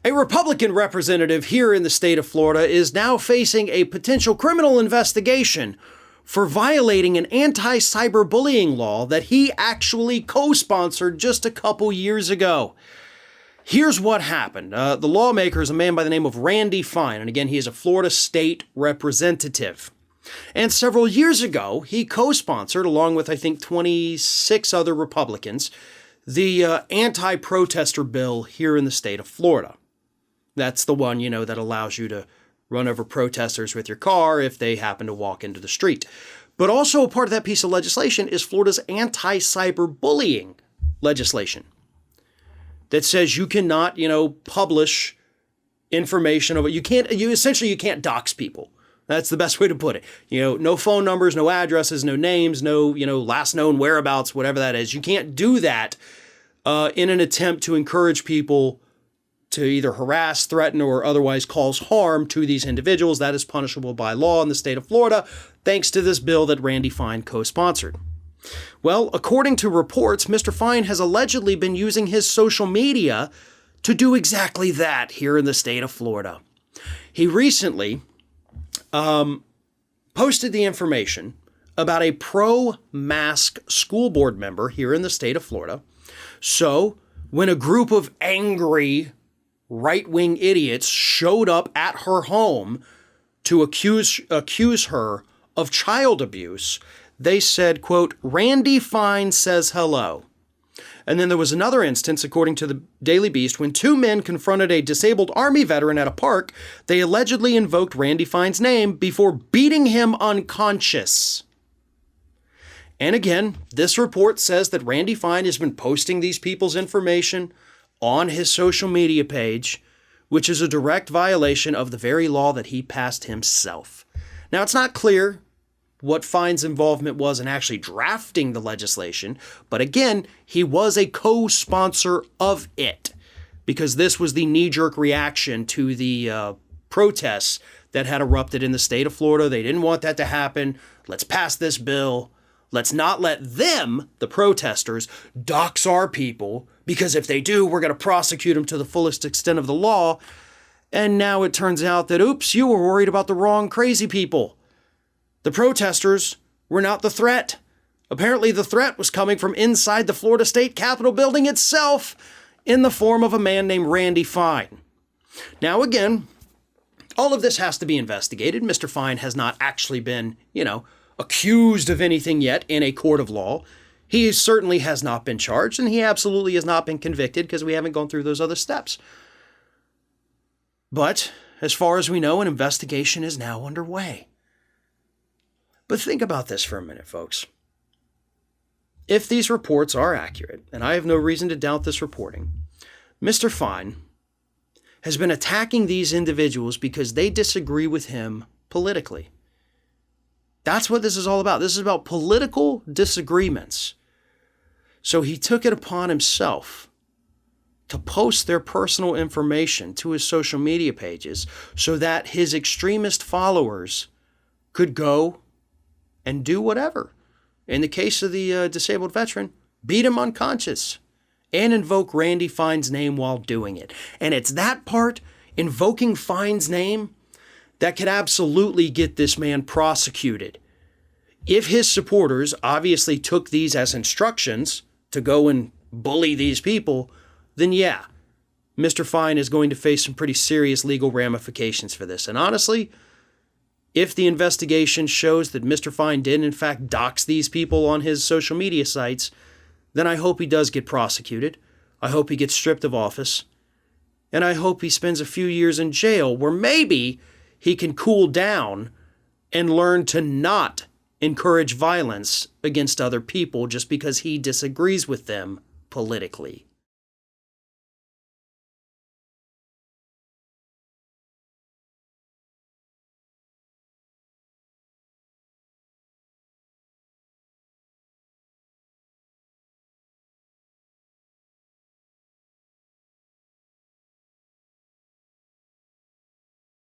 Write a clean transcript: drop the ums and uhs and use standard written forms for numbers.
A Republican representative here in the state of Florida is now facing a potential criminal investigation for violating an anti-cyberbullying law that he actually co-sponsored just a couple years ago. Here's what happened. The lawmaker is a man by the name of Randy Fine, and again, he is a Florida state representative. And several years ago, he co-sponsored, along with I think 26 other Republicans, the anti-protester bill here in the state of Florida. That's the one, that allows you to run over protesters with your car if they happen to walk into the street. But also a part of that piece of legislation is Florida's anti-cyberbullying legislation that says you cannot, publish information of it. You can't dox people. That's the best way to put it. No phone numbers, no addresses, no names, no, last known whereabouts, whatever that is. You can't do that in an attempt to encourage people to either harass, threaten, or otherwise cause harm to these individuals. That is punishable by law in the state of Florida, thanks to this bill that Randy Fine co-sponsored. Well, according to reports, Mr. Fine has allegedly been using his social media to do exactly that here in the state of Florida. He recently posted the information about a pro-mask school board member here in the state of Florida. So when a group of angry right-wing idiots showed up at her home to accuse her of child abuse, they said, quote, "Randy Fine says hello." And then there was another instance, according to the Daily Beast, when two men confronted a disabled Army veteran at a park. They allegedly invoked Randy Fine's name before beating him unconscious. And again, this report says that Randy Fine has been posting these people's information on his social media page, which is a direct violation of the very law that he passed himself. Now, it's not clear what Fine's involvement was in actually drafting the legislation, but again, he was a co-sponsor of it because this was the knee-jerk reaction to the protests that had erupted in the state of Florida. They didn't want that to happen. Let's pass this bill. Let's not let them, the protesters, dox our people, because if they do, we're going to prosecute them to the fullest extent of the law. And now it turns out that, oops, you were worried about the wrong crazy people. The protesters were not the threat. Apparently the threat was coming from inside the Florida State Capitol building itself in the form of a man named Randy Fine. Now again, all of this has to be investigated. Mr. Fine has not actually been, accused of anything yet in a court of law. He certainly has not been charged, and he absolutely has not been convicted because we haven't gone through those other steps. But as far as we know, an investigation is now underway. But think about this for a minute, folks. If these reports are accurate, and I have no reason to doubt this reporting, Mr. Fine has been attacking these individuals because they disagree with him politically. That's what this is all about. This is about political disagreements. So he took it upon himself to post their personal information to his social media pages so that his extremist followers could go and do whatever. In the case of the disabled veteran, beat him unconscious and invoke Randy Fine's name while doing it. And it's that part, invoking Fine's name, that could absolutely get this man prosecuted. If his supporters obviously took these as instructions to go and bully these people, then yeah, Mr. Fine is going to face some pretty serious legal ramifications for this. And honestly, if the investigation shows that Mr. Fine did in fact dox these people on his social media sites, then I hope he does get prosecuted. I hope he gets stripped of office. And I hope he spends a few years in jail where maybe he can cool down and learn to not encourage violence against other people just because he disagrees with them politically.